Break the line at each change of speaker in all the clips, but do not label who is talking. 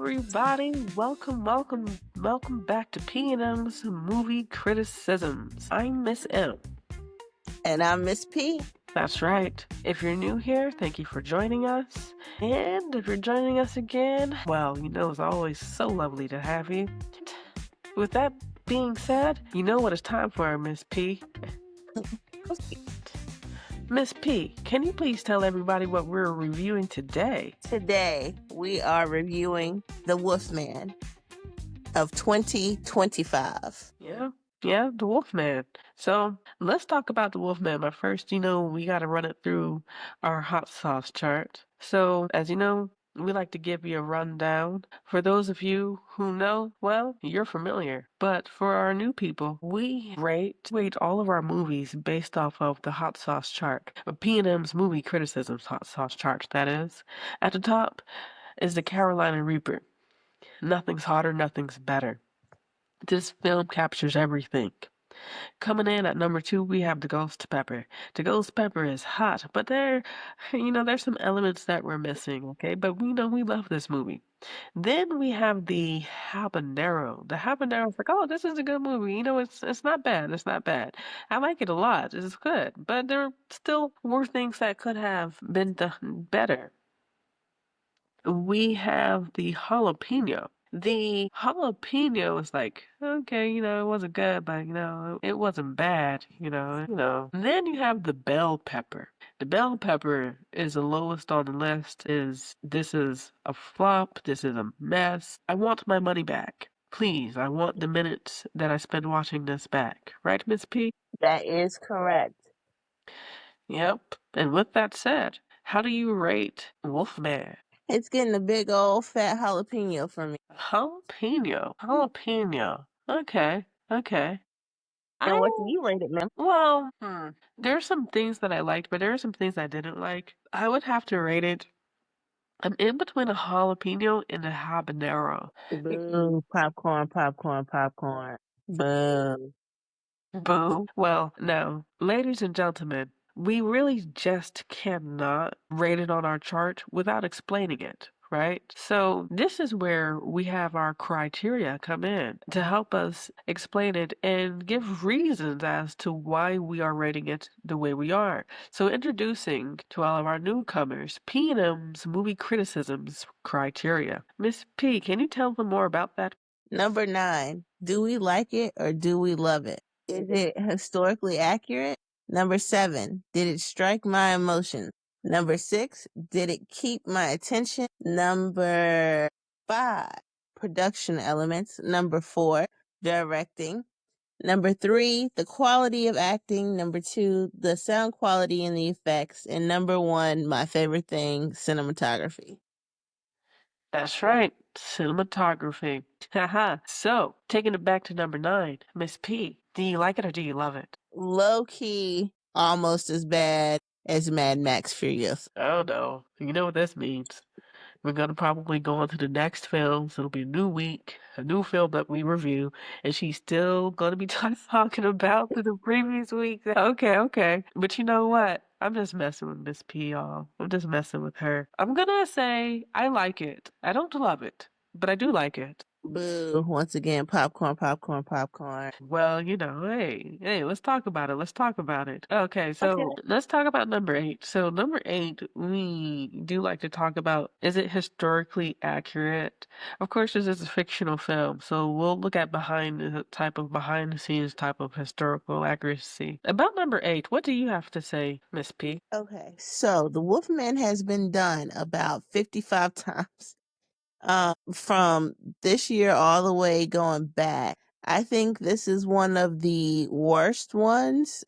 everybody. Welcome back to P&M's Movie Criticisms. I'm Miss M.
And I'm Miss P.
That's right. If you're new here, thank you for joining us. And if you're joining us again, well, it's always so lovely to have you. With that being said, you know what it's time for, Miss P. Miss P, can you please tell everybody what we're reviewing today?
Today, we are reviewing The Wolfman of 2025.
Yeah, the Wolfman. So let's talk about the Wolfman. But first, we got to run it through our hot sauce chart. So, as you know, we like to give you a rundown. For those of you who know, well, you're familiar. But for our new people, we rate all of our movies based off of the hot sauce chart. P&M's movie criticisms hot sauce chart, that is. At the top is the Carolina Reaper. Nothing's hotter, nothing's better. This film captures everything. Coming in at number 2, we have the Ghost Pepper. The Ghost Pepper is hot, but there's some elements that we're missing, okay? But we know we love this movie. Then we have the Habanero. The Habanero's like, oh, this is a good movie. It's not bad. It's not bad. I like it a lot. It's good. But there still were things that could have been done better. We have the jalapeno. The jalapeno is like, okay, it wasn't good, but it wasn't bad. And then you have the bell pepper. The bell pepper is the lowest on the list. This is a flop, this is a mess. I want my money back. Please, I want the minutes that I spent watching this back. Right, Miss P?
That is correct.
Yep. And with that said, how do you rate Wolfman?
It's getting a big old fat jalapeno from me.
Jalapeno. Okay.
And what do you rate it, ma'am?
Well, there are some things that I liked, but there are some things I didn't like. I would have to rate it. I'm in between a jalapeno and a habanero.
Boo, popcorn. Boo.
Boo. Well, now, ladies and gentlemen, we really just cannot rate it on our chart without explaining it, right? So this is where we have our criteria come in to help us explain it and give reasons as to why we are rating it the way we are. So introducing to all of our newcomers, P&M's movie criticisms criteria. Miss P, can you tell them more about that?
Number 9, do we like it or do we love it? Is it historically accurate? Number 7, did it strike my emotions? Number 6, did it keep my attention? Number 5, production elements. Number 4, directing. Number 3, the quality of acting. Number 2, the sound quality and the effects. And number 1, my favorite thing, cinematography.
That's right, cinematography. Haha. So, taking it back to number 9, Miss P, do you like it or do you love it?
Low key, almost as bad as Mad Max Furious.
Oh no, you know what this means. We're gonna probably go on to the next film, so it'll be a new week, a new film that we review, and she's still gonna be talking about the previous week. Okay. But you know what? I'm just messing with Miss P, y'all. I'm just messing with her. I'm gonna say I like it. I don't love it, but I do like it.
Boo. Once again, popcorn.
Well, hey, let's talk about it. Okay, so
Okay.
let's talk about number 8. So number 8, we do like to talk about, is it historically accurate? Of course, this is a fictional film, so we'll look at behind the scenes type of historical accuracy. About number 8, what do you have to say, Miss P?
Okay. So The Wolfman has been done about 55 times. From this year all the way going back. I think this is one of the worst ones.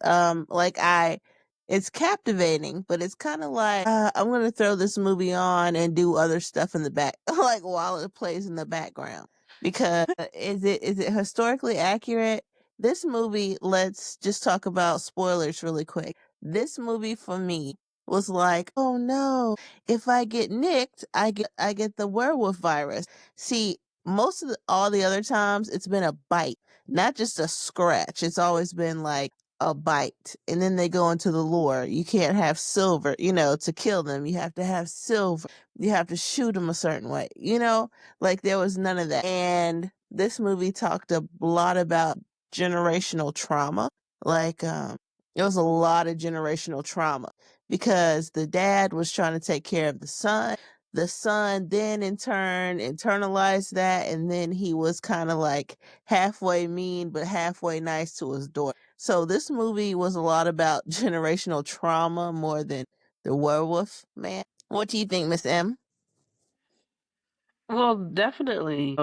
It's captivating, but it's kind of like, I'm going to throw this movie on and do other stuff in the back, like while it plays in the background. Because is it historically accurate? This movie, let's just talk about spoilers really quick. This movie for me was like, oh no, if I get nicked, I get the werewolf virus. See, all the other times it's been a bite, not just a scratch. It's always been like a bite, and then they go into the lore. You can't have silver, to kill them. You have to have silver. You have to shoot them a certain way, like there was none of that. And this movie talked a lot about generational trauma. Like, there was a lot of generational trauma because the dad was trying to take care of the son. The son then in turn internalized that, and then he was kind of like halfway mean but halfway nice to his daughter. So this movie was a lot about generational trauma more than the werewolf man. What do you think, Miss M?
Well, definitely.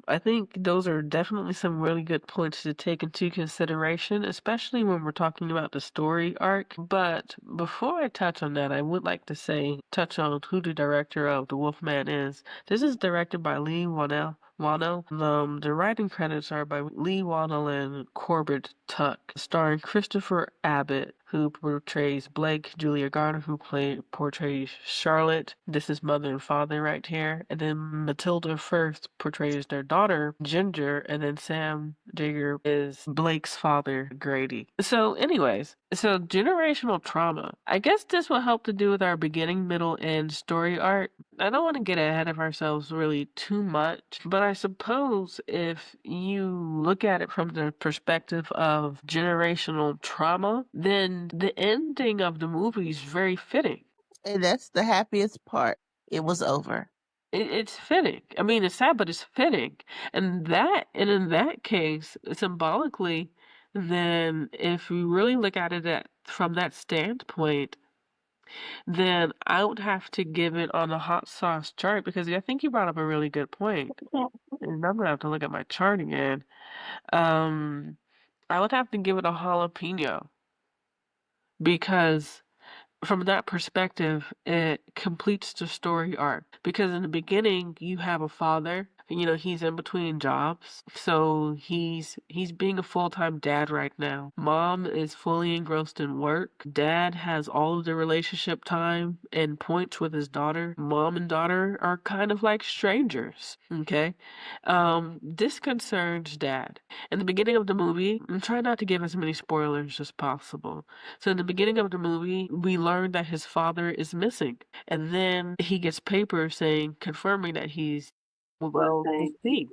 I think those are definitely some really good points to take into consideration, especially when we're talking about the story arc. But before I touch on that, I would like to touch on who the director of The Wolfman is. This is directed by Leigh Whannell. The writing credits are by Leigh Whannell and Corbett Tuck, starring Christopher Abbott, who portrays Blake, Julia Garner, portrays Charlotte. This is mother and father right here. And then Matilda first portrays their daughter, Ginger, and then Sam Digger is Blake's father, Grady. So, anyways, so generational trauma. I guess this will help to do with our beginning, middle, and story arc. I don't want to get ahead of ourselves really too much, but I suppose if you look at it from the perspective of generational trauma, then the ending of the movie is very fitting.
And that's the happiest part. It was over.
It's fitting. I mean, it's sad, but it's fitting. And in that case, symbolically, then if we really look at it from that standpoint, then I would have to give it on a hot sauce chart because I think you brought up a really good point. And I'm gonna have to look at my chart again. Um, I would have to give it a jalapeno because from that perspective, it completes the story arc. Because in the beginning, you have a father. He's in between jobs, so he's being a full-time dad right now. Mom is fully engrossed in work. Dad has all of the relationship time and points with his daughter. Mom and daughter are kind of like strangers. Okay, this concerns Dad. In the beginning of the movie, I'm trying not to give as many spoilers as possible. So in the beginning of the movie, we learn that his father is missing, and then he gets papers saying confirming that he's well deceased.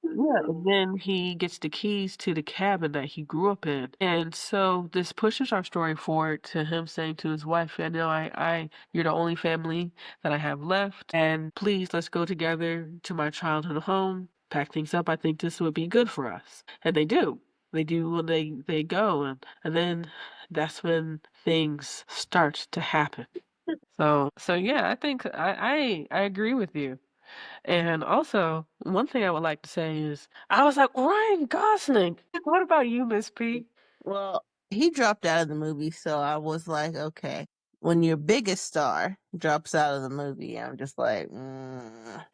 Yeah, and then he gets the keys to the cabin that he grew up in. And so this pushes our story forward to him saying to his wife, I know you're the only family that I have left, and please let's go together to my childhood home, pack things up. I think this would be good for us. And they do. They do when they go and then that's when things start to happen. So yeah, I think I agree with you. And also, one thing I would like to say is, I was like, Ryan Gosling. What about you, Miss P?
Well, he dropped out of the movie, so I was like, okay. When your biggest star drops out of the movie, I'm just like,
And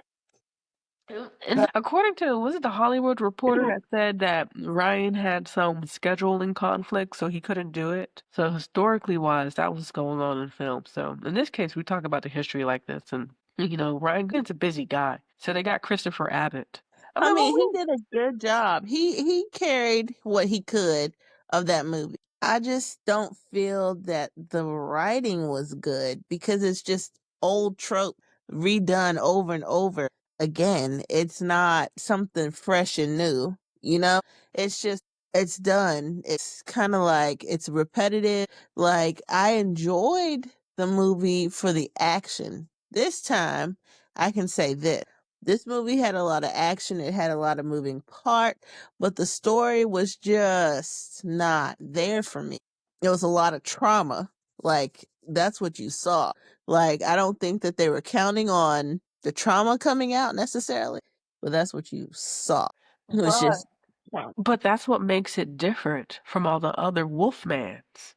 according to, was it the Hollywood Reporter that said that Ryan had some scheduling conflict, so he couldn't do it? So historically wise, that was going on in film. So in this case, we talk about the history like this, and Ryan Gosling's a busy guy, so they got Christopher Abbott. I'm
I
like,
mean, he
well,
did a good job. He carried what he could of that movie. I just don't feel that the writing was good because it's just old trope redone over and over again. It's not something fresh and new, you know? It's just it's done. It's kind of like it's repetitive. Like I enjoyed the movie for the action. This time, I can say this movie had a lot of action, it had a lot of moving part, but the story was just not there for me. It was a lot of trauma. Like that's what you saw. Like I don't think that they were counting on the trauma coming out necessarily, but that's what you saw. It was
but
just trauma.
but that's what makes it different from all the other Wolfmans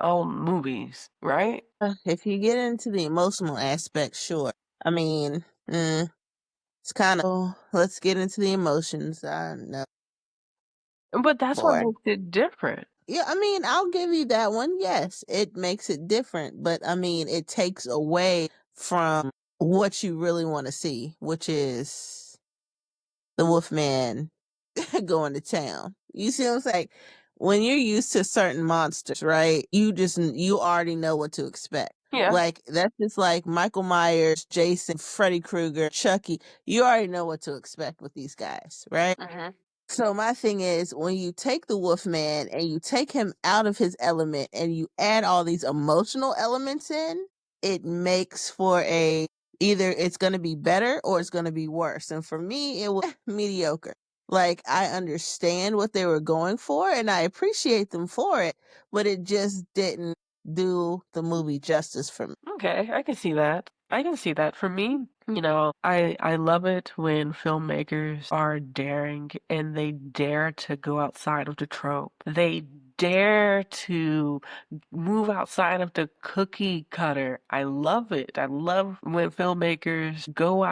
old movies, right?
If you get into the emotional aspect, sure. I mean, it's kind of, oh, let's get into the emotions. No,
But that's what
boy.
makes it different.
Yeah, I mean, I'll give you that one. Yes, it makes it different, but I mean, it takes away from what you really want to see, which is the Wolfman going to town. You see what I'm saying? when you're used to certain monsters, right? You already know what to expect.
Yeah.
Like that's just like Michael Myers, Jason, Freddy Krueger, Chucky. You already know what to expect with these guys, right?
Mhm.
So my thing is when you take the Wolfman and you take him out of his element and you add all these emotional elements in, it makes for a either it's going to be better or it's going to be worse. And for me, it was mediocre. Like I understand what they were going for and I appreciate them for it, but it just didn't do the movie justice for me.
Okay, I can see that. I can see that. For me, I love it when filmmakers are daring and they dare to go outside of the trope. They dare to move outside of the cookie cutter. I love it. I love when filmmakers go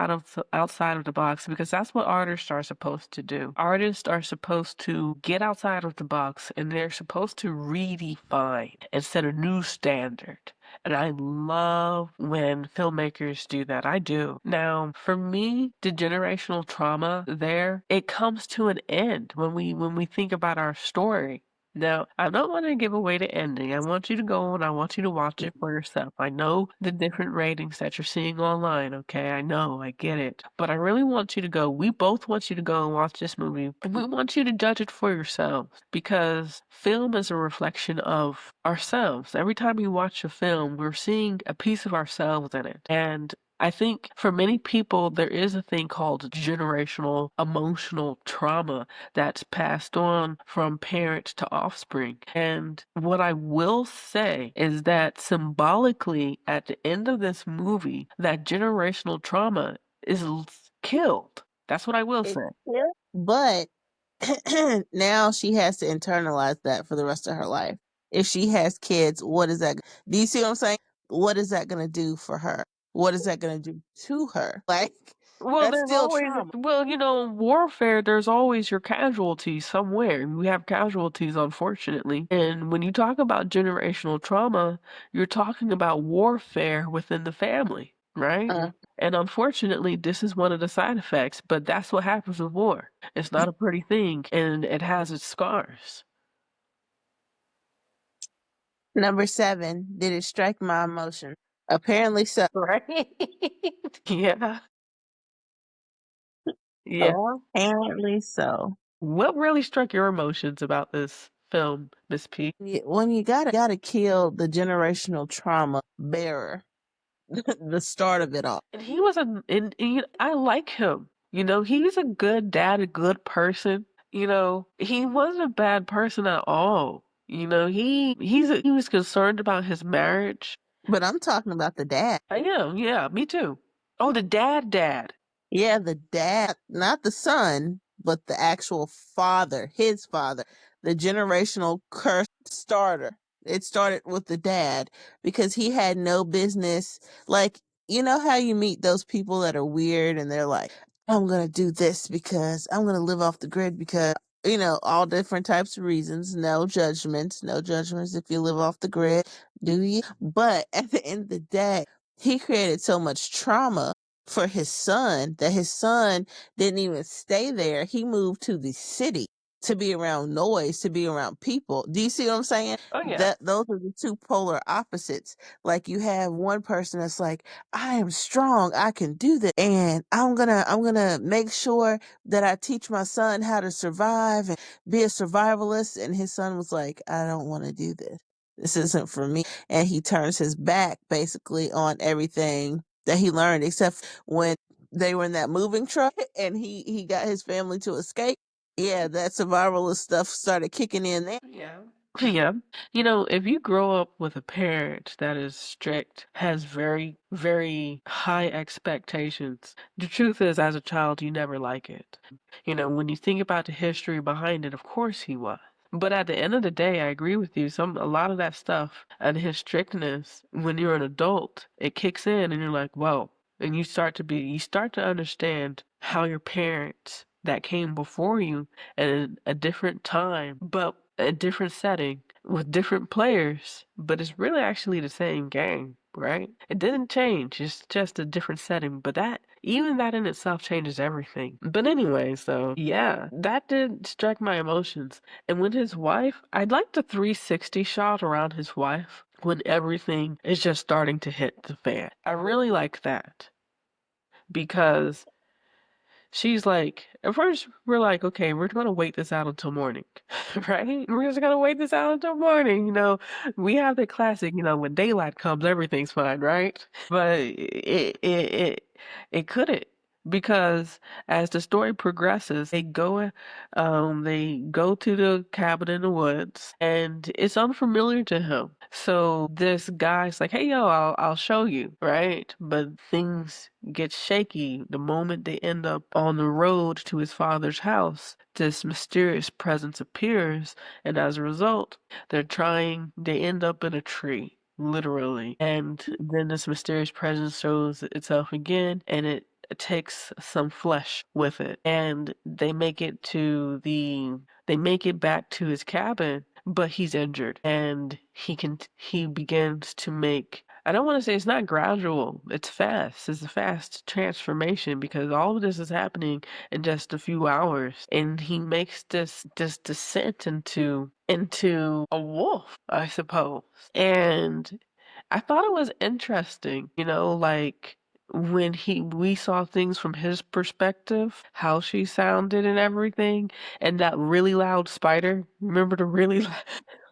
outside of the box because that's what artists are supposed to do. Artists are supposed to get outside of the box and they're supposed to redefine and set a new standard. And I love when filmmakers do that. I do. Now, for me, the generational trauma there, it comes to an end when we think about our story. Now, I don't want to give away the ending. I want you to go and I want you to watch it for yourself. I know the different ratings that you're seeing online, okay? I know, I get it. But I really want you to go. We both want you to go and watch this movie. And we want you to judge it for yourselves because film is a reflection of ourselves. Every time we watch a film, we're seeing a piece of ourselves in it. And I think for many people, there is a thing called generational emotional trauma that's passed on from parent to offspring. And what I will say is that symbolically, at the end of this movie, that generational trauma is killed. That's what I will
It's
say.
yeah. But now she has to internalize that for the rest of her life. If she has kids, what is that? Do you see what I'm saying? What is that going to do for her? What is that going to do to her? Like,
Well,
that's
there's
still
always,
trauma.
well, warfare, there's always your casualties somewhere. We have casualties, unfortunately. And when you talk about generational trauma, you're talking about warfare within the family, right?
Uh,
And unfortunately, this is one of the side effects, but that's what happens with war. It's not a pretty thing, and it has its scars.
Number 7, did it strike my emotion? Apparently so.
Right? Yeah. Yeah.
Apparently so.
What really struck your emotions about this film, Miss P?
When you gotta kill the generational trauma bearer, the start of it all.
And he was I like him. He's a good dad, a good person. He wasn't a bad person at all. He was concerned about his marriage.
But I'm talking about the dad.
I am, yeah, me too. Oh, the dad.
Yeah, the dad, not the son, but the actual father, his father, the generational curse starter. It started with the dad because he had no business. Like, you know how you meet those people that are weird and they're like, I'm going to do this because I'm going to live off the grid because, all different types of reasons. No judgments, no judgments if you live off the grid, do you? But at the end of the day, he created so much trauma for his son that his son didn't even stay there. He moved to the city to be around noise, to be around people. Do you see what I'm saying?
Oh yeah.
That those are the two polar opposites. Like you have one person that's like, I am strong, I can do this, and I'm gonna make sure that I teach my son how to survive and be a survivalist. And his son was like, I don't want to do this. This isn't for me. And he turns his back basically on everything that he learned, except when they were in that moving truck and he got his family to escape. Yeah, that survivalist stuff started kicking in there.
Yeah. Yeah. If you grow up with a parent that is strict, has very, very high expectations, the truth is, as a child, you never like it. When you think about the history behind it, of course he was. But at the end of the day, I agree with you. A lot of that stuff and his strictness, when you're an adult, it kicks in and you're like, whoa. And you start to understand how your parents that came before you at a different time, but a different setting with different players, but it's really actually the same game. right? It didn't change. It's just a different setting, but even that in itself changes everything. But anyway, so yeah, that did strike my emotions. And when his wife, I'd like the 360 shot around his wife when everything is just starting to hit the fan. I really like that because she's like, at first we're like, okay, we're gonna wait this out until morning, right? We're just gonna wait this out until morning. We have the classic, when daylight comes, everything's fine, right? But it couldn't because as the story progresses, they go to the cabin in the woods, and it's unfamiliar to him. So this guy's like, "Hey, yo, I'll show you," right? But things get shaky the moment they end up on the road to his father's house. This mysterious presence appears, and as a result, they end up in a tree, literally. And then this mysterious presence shows itself again, and it takes some flesh with it. And they make it back to his cabin, but he's injured. And he begins to make, I don't want to say it's not gradual, it's fast. It's a fast transformation because all of this is happening in just a few hours. And he makes this descent into a wolf, I suppose. And I thought it was interesting, like when we saw things from his perspective, how she sounded and everything, and that really loud spider. Remember the really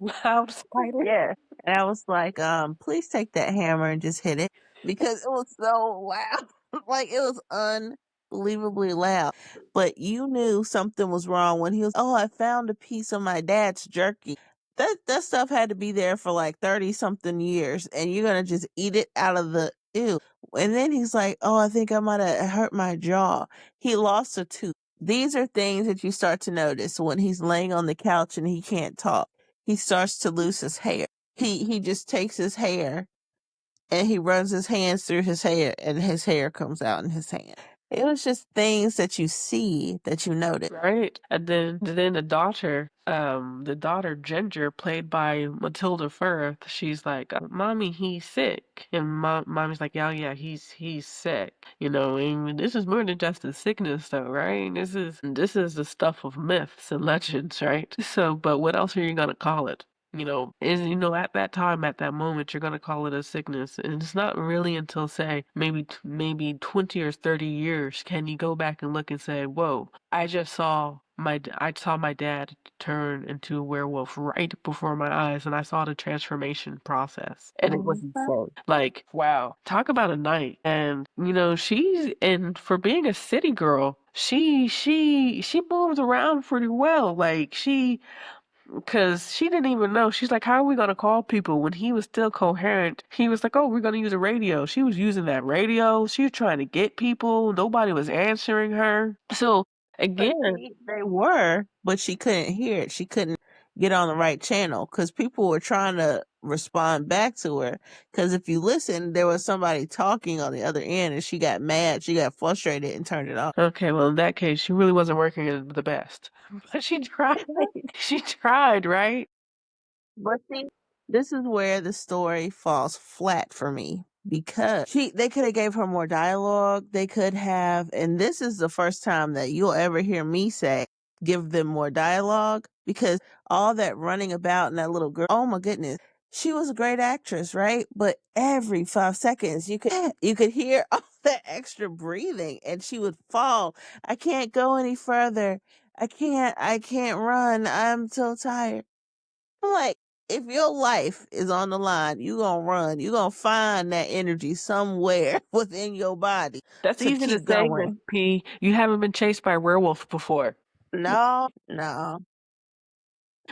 loud spider?
Yeah. And I was like, please take that hammer and just hit it because it was so loud. Like it was unbelievably loud. But you knew something was wrong when he was, oh, I found a piece of my dad's jerky. That stuff had to be there for like 30 something years and you're gonna just eat it out of the ew. And then he's like, oh, I think I might have hurt my jaw. He lost a tooth. These are things that you start to notice when he's laying on the couch and he can't talk. He starts to lose his hair. He just takes his hair and he runs his hands through his hair and his hair comes out in his hand. It was just things that you see that you notice.
Right. And then the daughter Ginger, played by Matilda Firth, she's like, "Mommy, he's sick," and mommy's like, "Yeah, yeah, he's sick." And this is more than just a sickness, though, right? This is the stuff of myths and legends, right? So, but what else are you gonna call it? At that time, at that moment, you're gonna call it a sickness, and it's not really until, say, maybe 20 or 30 years can you go back and look and say, "Whoa, I saw my dad turn into a werewolf right before my eyes, and I saw the transformation process, and it was
Mhm.
insane." Like, wow, talk about a night. And for being a city girl, she moved around pretty well. Like because she didn't even know. She's like, how are we going to call people when he was still coherent? He was like, oh, we're going to use a radio. She was using that radio. She was trying to get people. Nobody was answering her. So,
But
again,
see, they were, but she couldn't hear it. She couldn't get on the right channel because people were trying to respond back to her. Because if you listen, there was somebody talking on the other end and she got mad. She got frustrated and turned it off.
okay, well, in that case, she really wasn't working at the best. But she tried. She tried, right?
But see, this is where the story falls flat for me because they could have gave her more dialogue. They could have, and this is the first time that you'll ever hear me say give them more dialogue because all that running about and that little girl, oh my goodness. She was a great actress, right? But every 5 seconds you could hear all that extra breathing and she would fall. I can't go any further. I can't run. I'm so tired. I'm like, if your life is on the line, you gonna run. You gonna find that energy somewhere within your body
That's
to
easy to
keep
say, Miss
going.
P. You haven't been chased by a werewolf before.
No, no.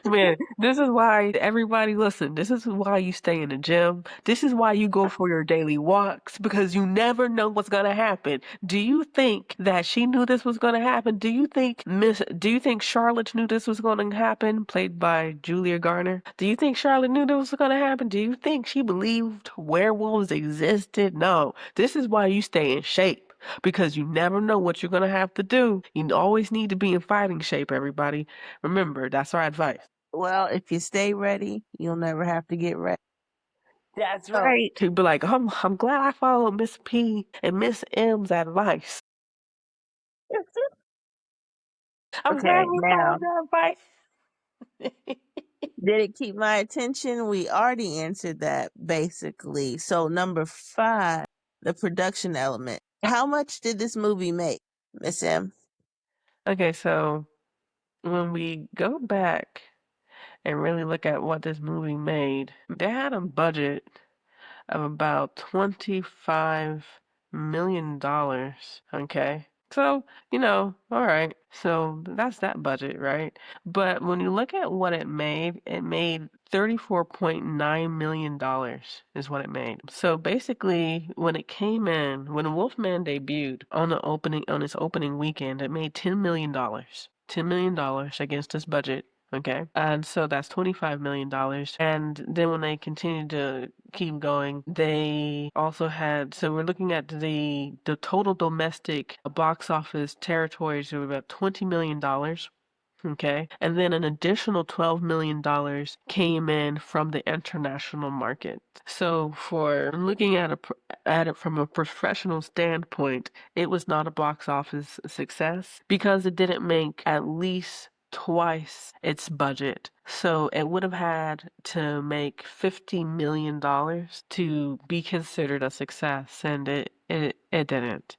Man, this is why everybody listen. This is why you stay in the gym. This is why you go for your daily walks because you never know what's gonna happen. Do you think that she knew this was gonna happen? Do you think Charlotte knew this was gonna happen? Played by Julia Garner. Do you think Charlotte knew this was gonna happen? Do you think she believed werewolves existed? No. This is why you stay in shape because you never know what you're gonna have to do. You always need to be in fighting shape, everybody. Remember, that's our advice.
Well, if you stay ready, you'll never have to get ready. That's right.
He'd be like, I'm glad I followed Miss P and Miss M's advice. I'm glad
Okay,
we
now,
followed their advice.
did it keep my attention? We already answered that basically. So number 5, the production element. How much did this movie make, Miss M?
Okay, so when we go back and really look at what this movie made, they had a budget of about $25 million. Okay. So, all right. So that's that budget, right? But when you look at what it made $34.9 million is what it made. So basically, when it came in, when Wolfman debuted on its opening weekend, it made $10 million. $10 million against this budget. Okay. And so that's $25 million. And then when they continued to keep going, they also had, so we're looking at the total domestic box office territories of about $20 million. Okay. And then an additional $12 million came in from the international market. So for looking at it from a professional standpoint, it was not a box office success because it didn't make at least twice its budget. So it would have had to make $50 million to be considered a success, and it didn't.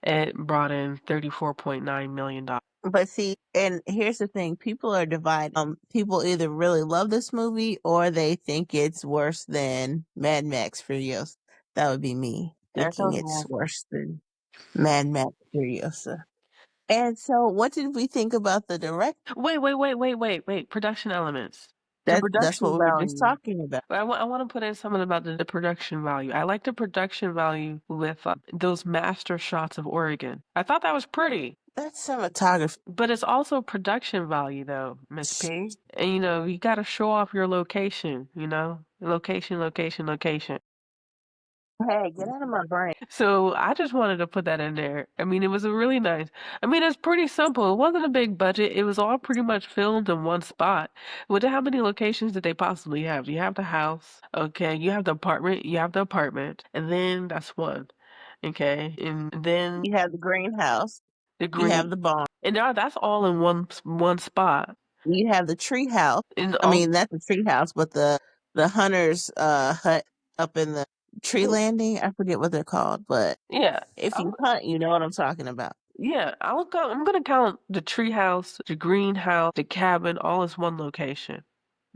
It brought in $34.9 million.
But see, and here's the thing, people are divided. People either really love this movie or they think it's worse than Mad Max Furiosa. That would be me,
There
thinking
goes
it's
Wolf.
worse than Mad Max Furiosa. And so what did we think about the direct?
Wait. Production elements. The
That's what
production
we were just
value.
talking about.
I want to put in something about the production value. I like the production value with those master shots of Oregon. I thought that was pretty.
That's cinematography.
But it's also production value though, Miss P. And you gotta show off your location. Location, location, location.
Hey, get out of my brain.
So I just wanted to put that in there. I mean, it was a really nice. I mean, it's pretty simple. It wasn't a big budget. It was all pretty much filmed in one spot. Well, how many locations did they possibly have? You have the house, okay. You have the apartment. You have the apartment, and then that's one, okay. And then
You have the greenhouse.
the
You have
green,
the barn.
and that's all in one spot.
You have the tree house.
And
I
all,
mean, that's the tree house, but the hunter's hut up in the tree landing. I forget what they're called, but
yeah.
if you hunt, you know what I'm talking about.
Yeah, I'm gonna count the treehouse, the greenhouse, the cabin, all as one location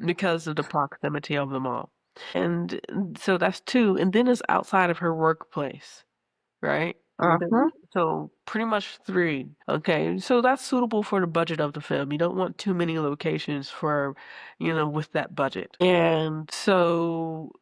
because of the proximity of them all. And so that's two. And then it's outside of her workplace, right?
Uh-huh.
So pretty much three. Okay, so that's suitable for the budget of the film. You don't want too many locations with that budget. And so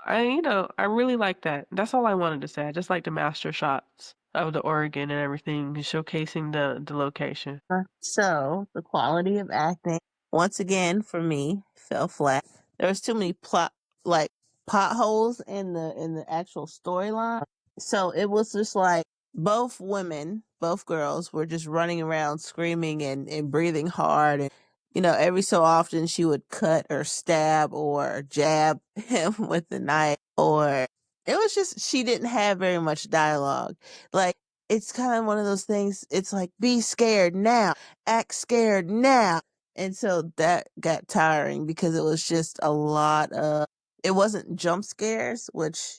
I really like that. That's all I wanted to say. I just like the master shots of the Oregon and everything, showcasing the location.
So the quality of acting, once again, for me, fell flat. There was too many plot like potholes in the actual storyline. So it was just like both women, both girls were just running around screaming and breathing hard, and every so often she would cut or stab or jab him with the knife, or it was just she didn't have very much dialogue. Like, it's kind of one of those things, it's like, be scared now, act scared now. And so that got tiring because it was just a lot of, it wasn't jump scares, which,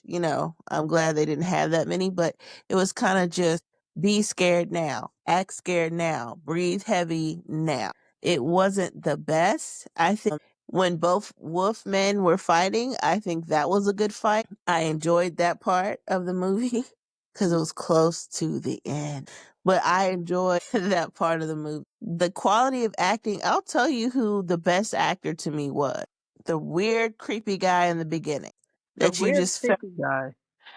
I'm glad they didn't have that many, but it was kind of just be scared now, act scared now, breathe heavy now. It wasn't the best. I think when both wolfmen were fighting, I think that was a good fight. I enjoyed that part of the movie because it was close to the end. But I enjoyed that part of the movie. The quality of acting, I'll tell you who the best actor to me was. The weird, creepy guy in the beginning
The
that you
weird
just felt,
creepy guy.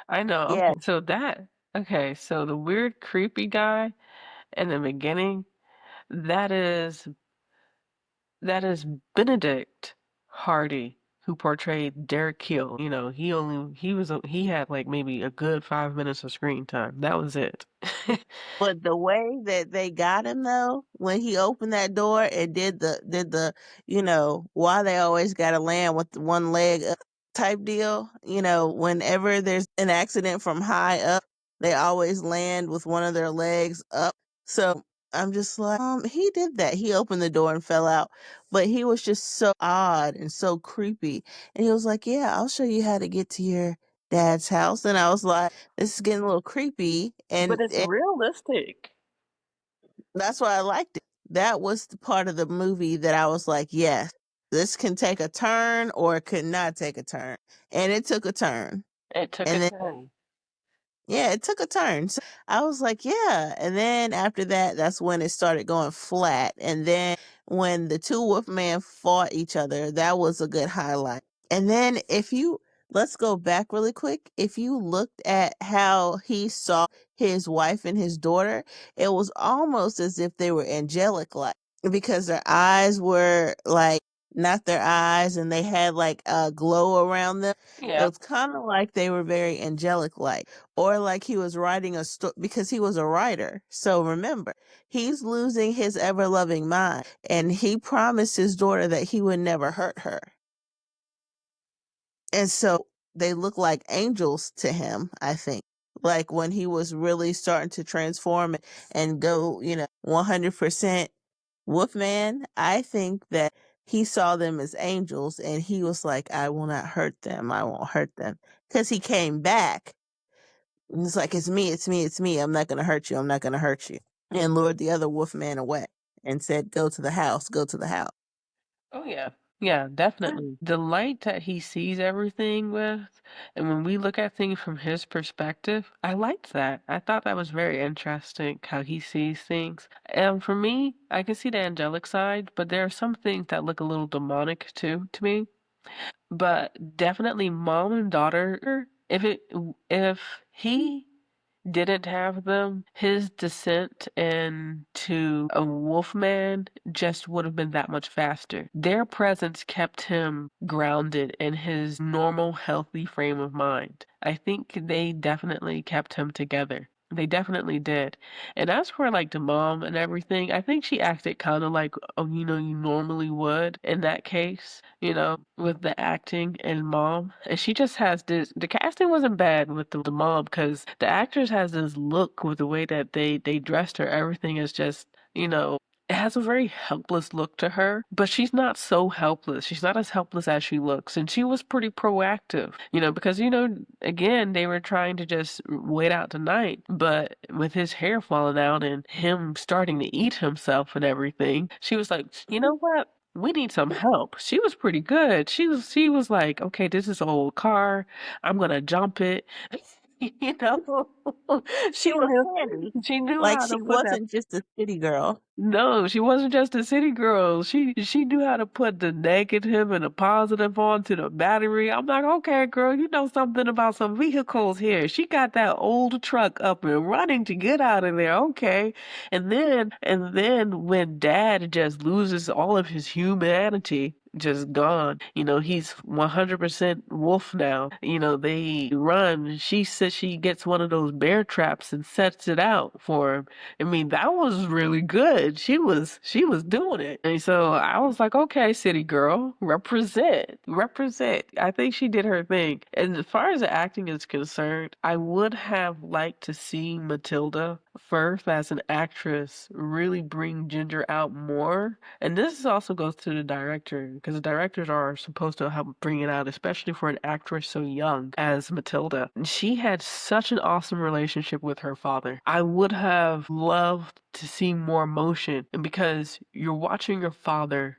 I know.
yeah.
Okay, so the weird creepy guy in the beginning, that is that is Benedict Hardy, who portrayed Derek Hill. He had like maybe a good 5 minutes of screen time. That was it.
But the way that they got him though, when he opened that door and did the why they always got to land with one leg up type deal. Whenever there's an accident from high up, they always land with one of their legs up. So I'm just like, he did that. He opened the door and fell out, but he was just so odd and so creepy. And he was like, "Yeah, I'll show you how to get to your dad's house." And I was like, "This is getting a little creepy."
But
And,
it's realistic.
that's why I liked it. That was the part of the movie that I was like, yes, this can take a turn or it could not take a turn. And it took a turn.
It took a
And then,
turn.
yeah, it took a turn. So I was like, yeah. And then after that, that's when it started going flat. And then when the two Wolfmen fought each other, that was a good highlight. And then let's go back really quick. If you looked at how he saw his wife and his daughter, it was almost as if they were angelic like, because their eyes were like not their eyes and they had like a glow around them. It
Yeah.
was kind of like they were very angelic like, or like he was writing a story because he was a writer. So remember, he's losing his ever loving mind and he promised his daughter that he would never hurt her. And so they look like angels to him, I think. Like when he was really starting to transform and go, 100% Wolfman, I think that he saw them as angels and he was like, "I will not hurt them. I won't hurt them." Because he came back. And it's like, "It's me, it's me, it's me. I'm not going to hurt you. I'm not going to hurt you." And lured the other Wolfman away and said, "Go to the house, go to the house."
Oh yeah. Yeah, definitely. The light that he sees everything with, and when we look at things from his perspective, I liked that. I thought that was very interesting how he sees things. And for me, I can see the angelic side, but there are some things that look a little demonic too to me. But definitely mom and daughter, if he didn't have them, his descent into a wolfman just would have been that much faster. Their presence kept him grounded in his normal, healthy frame of mind. I think they definitely kept him together. They definitely did. And as for like the mom and everything, I think she acted kind of like, oh, you normally would in that case, with the acting and mom. And she just has the casting wasn't bad with the mom because the actress has this look with the way that they dressed her. Everything is just, it has a very helpless look to her, but she's not so helpless. She's not as helpless as she looks. And she was pretty proactive, because, again, they were trying to just wait out the night. But with his hair falling out and him starting to eat himself and everything, she was like, you know what? We need some help. She was pretty good. She was like, okay, this is an old car. I'm gonna jump it. You know, she
She was
knew
handy.
she knew
Like
how
she
to put that.
wasn't just a city girl.
No, she wasn't just a city girl. She knew how to put the negative and the positive onto the battery. I'm like, okay, girl, you know something about some vehicles here. She got that old truck up and running to get out of there. Okay. And then when dad just loses all of his humanity, just gone. He's 100% wolf now. They run. She says she gets one of those bear traps and sets it out for him. I mean, that was really good. She was doing it. And so I was like, okay, city girl, represent. Represent. I think she did her thing. And as far as the acting is concerned, I would have liked to see Matilda first as an actress really bring Ginger out more. And this also goes to the director because the directors are supposed to help bring it out, especially for an actress so young as Matilda. She had such an awesome relationship with her father. I would have loved to see more emotion, and because you're watching your father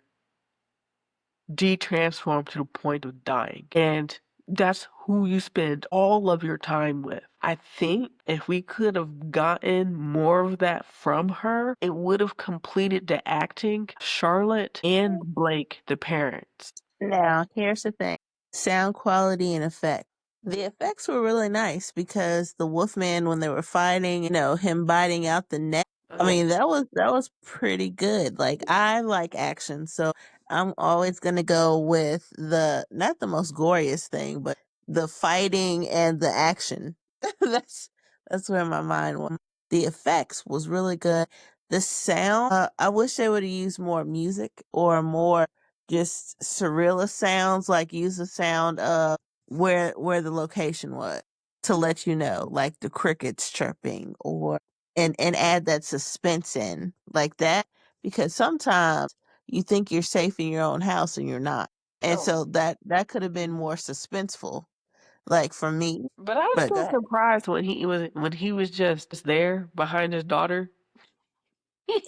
de-transform to the point of dying, and that's who you spend all of your time with. I think if we could have gotten more of that from her, it would have completed the acting, Charlotte and Blake, the parents.
Now, here's the thing. Sound quality and effect. The effects were really nice because the Wolfman, when they were fighting, him biting out the neck. I
Oh,
mean, that was pretty good. Like I like action, so I'm always gonna go with the not the most glorious thing, but the fighting and the action. that's that's where my mind went. The effects was really good. The sound, I wish they would have used more music or more just surrealist sounds, like use the sound of where the location was to let you know, like the crickets chirping or and add that suspense in like that because sometimes you think you're safe in your own house and you're not. And
Oh.
so that could have been more suspenseful, like for me.
But I was
But go
still
ahead.
surprised when he was just there behind his daughter,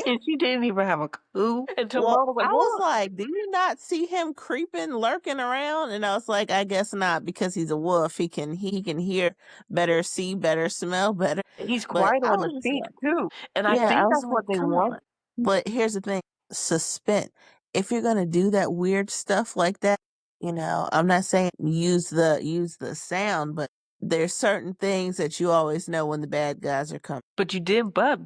and she didn't even have a clue until
Well,
mom was like,
I was
"What?"
like, do you not see him creeping, lurking around? And I was like, I guess not because he's a wolf. He can hear better, see better, smell better.
And he's
But
quiet
I
on his
was just
feet
like,
too, and I
yeah, I
think
was
that's
like,
what they
come on.
want.
But here's the thing, suspense. If you're gonna do that weird stuff like that, I'm not saying use the sound, but there's certain things that you always know when the bad guys are coming.
But you did, but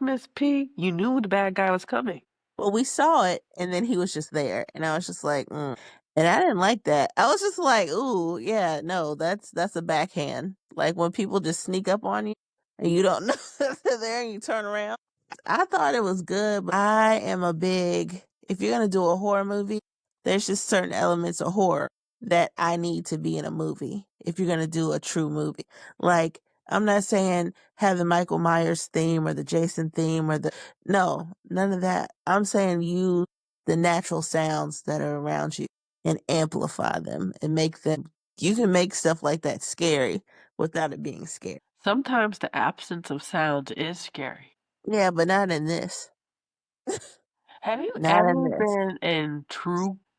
Miss P, you knew the bad guy was coming.
Well, we saw it, and then he was just there, and I was just like, and I didn't like that. I was just like, ooh, yeah, no, that's a backhand. Like when people just sneak up on you, and you don't know that they're there, and you turn around. I thought it was good, but I am a big. If you're gonna do a horror movie, there's just certain elements of horror that I need to be in a movie. If you're gonna do a true movie, like I'm not saying have the Michael Myers theme or the Jason theme or the no, none of that. I'm saying use the natural sounds that are around you and amplify them and make them. You can make stuff like that scary without it being scary.
Sometimes the absence of sound is scary.
Yeah, but not in this.
Have you
Not in
ever
this.
been in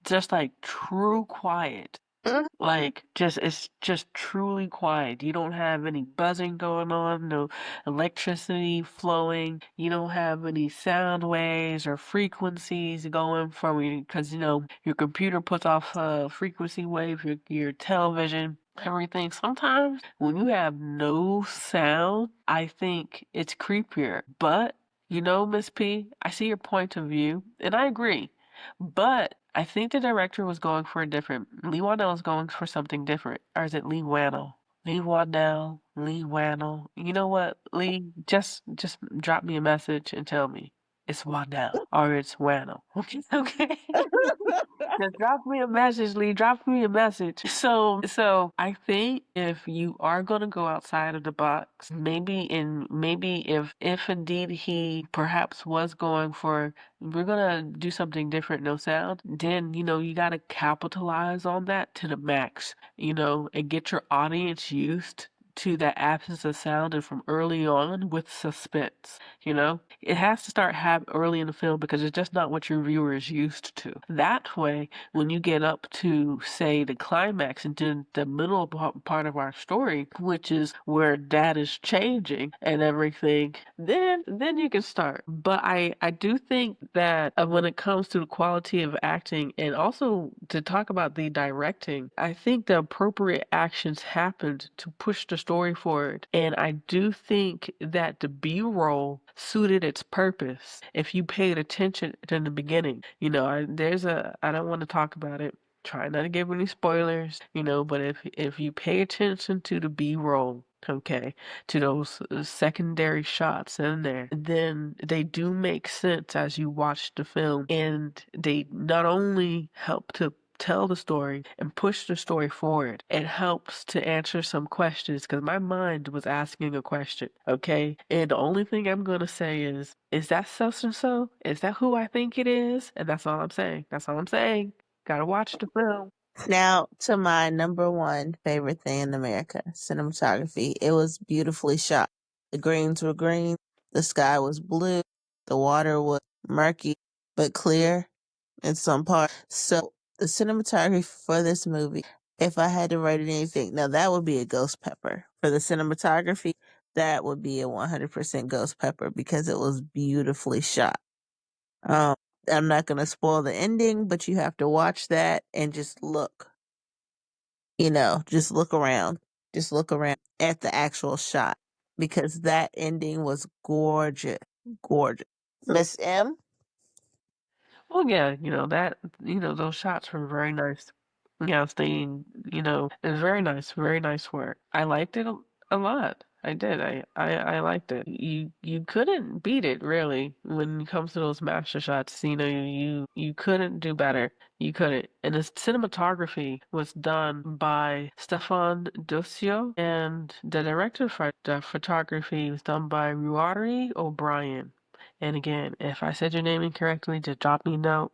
just like true quiet?
Mm.
Like, it's just truly quiet. You don't have any buzzing going on, no electricity flowing. You don't have any sound waves or frequencies going from you, because your computer puts off a frequency wave, your television, everything. Sometimes when you have no sound, I think it's creepier. But Miss P, I see your point of view, and I agree. But I think the director was going for a different. Leigh Whannell was going for something different. Or is it Leigh Whannell? Leigh Whannell, Leigh Whannell. You know what, Lee? Just drop me a message and tell me it's Whannell or it's Whannell. Okay, okay. Just drop me a message, Lee. Drop me a message. So I think if you are gonna go outside of the box, maybe if indeed he perhaps was going for we're gonna do something different, no sound, then you gotta capitalize on that to the max, and get your audience used to that absence of sound and from early on with suspense. It has to start early in the film because it's just not what your viewer is used to. That way, when you get up to say the climax and then the middle part of our story, which is where dad is changing and everything, then you can start. But I do think that when it comes to the quality of acting and also to talk about the directing, I think the appropriate actions happened to push the story forward. And I do think that the B-roll suited its purpose if you paid attention in the beginning. I don't want to talk about it. Try not to give any spoilers, but if you pay attention to the B-roll, okay, to those secondary shots in there, then they do make sense as you watch the film, and they not only help to tell the story and push the story forward, it helps to answer some questions because my mind was asking a question, okay? And the only thing I'm gonna say is that such and so? Is that who I think it is? And that's all I'm saying. That's all I'm saying. Gotta watch the film.
Now to my number one favorite thing in America, cinematography. It was beautifully shot. The greens were green, the sky was blue, the water was murky but clear in some parts. So the cinematography for this movie, if I had to rate it anything, now that would be a ghost pepper. For the cinematography, that would be a 100% ghost pepper because it was beautifully shot. Um, I'm not going to spoil the ending, but you have to watch that and just look, just look around. Just look around at the actual shot because that ending was gorgeous. Gorgeous. Miss M?
Well, yeah, those shots were very nice. Yeah, it was very nice work. I liked it a lot. I did. I liked it. You couldn't beat it really when it comes to those master shots. You know, you couldn't do better. You couldn't. And the cinematography was done by Stefan Dossio, and the director for the photography was done by Ruari O'Brien. And again, if I said your name incorrectly, just drop me a note.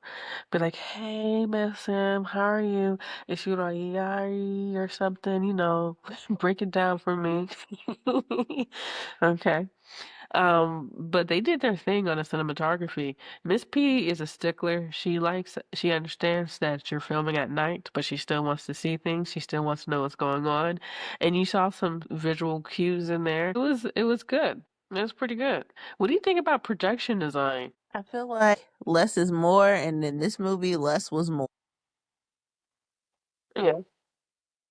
Be like, hey, Miss Sam, how are you? Is you like yari or something? You know, break it down for me. Okay. But they did their thing on the cinematography. Miss P is a stickler. She understands that you're filming at night, but she still wants to see things. She still wants to know what's going on. And you saw some visual cues in there. It was good. It was pretty good. What do you think about production design?
I feel like less is more, and in this movie, less was more.
Yeah.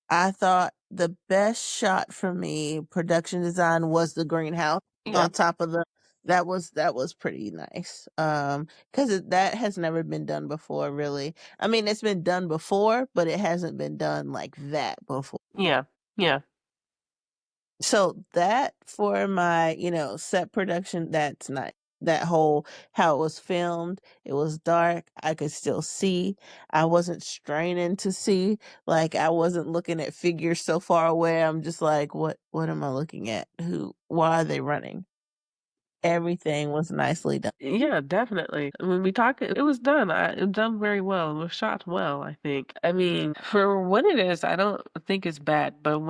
I thought the best shot for me, production design, was the greenhouse
Yeah.
on top of the. That was pretty nice. Because that has never been done before, really. I mean, it's been done before, but it hasn't been done like that before.
Yeah. Yeah.
So that for my, set production, that's nice. That whole how it was filmed, it was dark. I could still see. I wasn't straining to see. Like I wasn't looking at figures so far away. I'm just like, what am I looking at? Why are they running? Everything was nicely done.
Yeah, definitely. When we talk, it was done. It was done very well. It was shot well, I think. I mean, for what it is, I don't think it's bad. But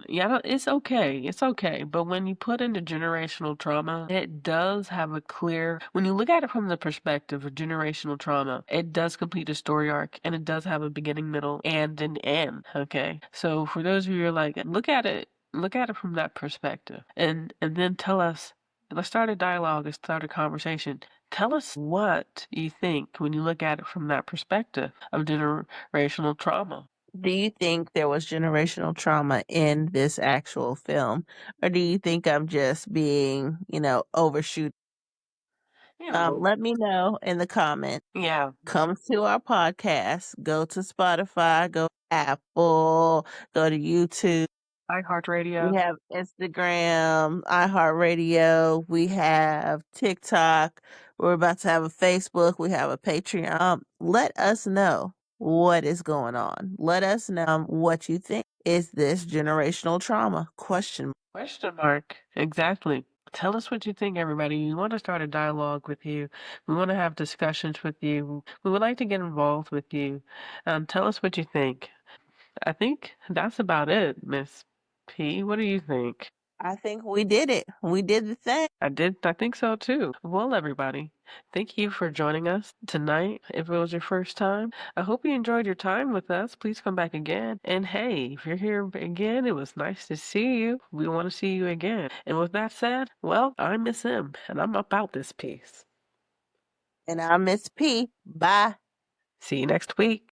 yeah, it's okay. It's okay. But when you put into generational trauma, it does have a clear. When you look at it from the perspective of generational trauma, it does complete a story arc, and it does have a beginning, middle, and an end. Okay, so for those of you who are like, look at it. Look at it from that perspective, and then tell us. Let's start a dialogue, let's start a conversation. Tell us what you think when you look at it from that perspective of generational trauma.
Do you think there was generational trauma in this actual film? Or do you think I'm just being, overshooting?
You know,
Let me know in the comments.
yeah,
Come to our podcast. Go to Spotify, go to Apple, go to YouTube. We
iHeartRadio.
have Instagram, iHeartRadio. We have TikTok. We're about to have a Facebook. We have a Patreon. Let us know what is going on. Let us know what you think. Is this generational trauma? Question mark.
Question mark. Exactly. Tell us what you think, everybody. We want to start a dialogue with you. We want to have discussions with you. We would like to get involved with you. Tell us what you think. I think that's about it, Miss P. What do you think?
I think we did it. We did the thing.
I think so too. Well, everybody, thank you for joining us tonight. If it was your first time, I hope you enjoyed your time with us. Please come back again. And hey, if you're here again, it was nice to see you. We want to see you again. And with that said, well, I'm Miss M, and I'm about this piece.
And I'm Miss P. Bye.
See you next week.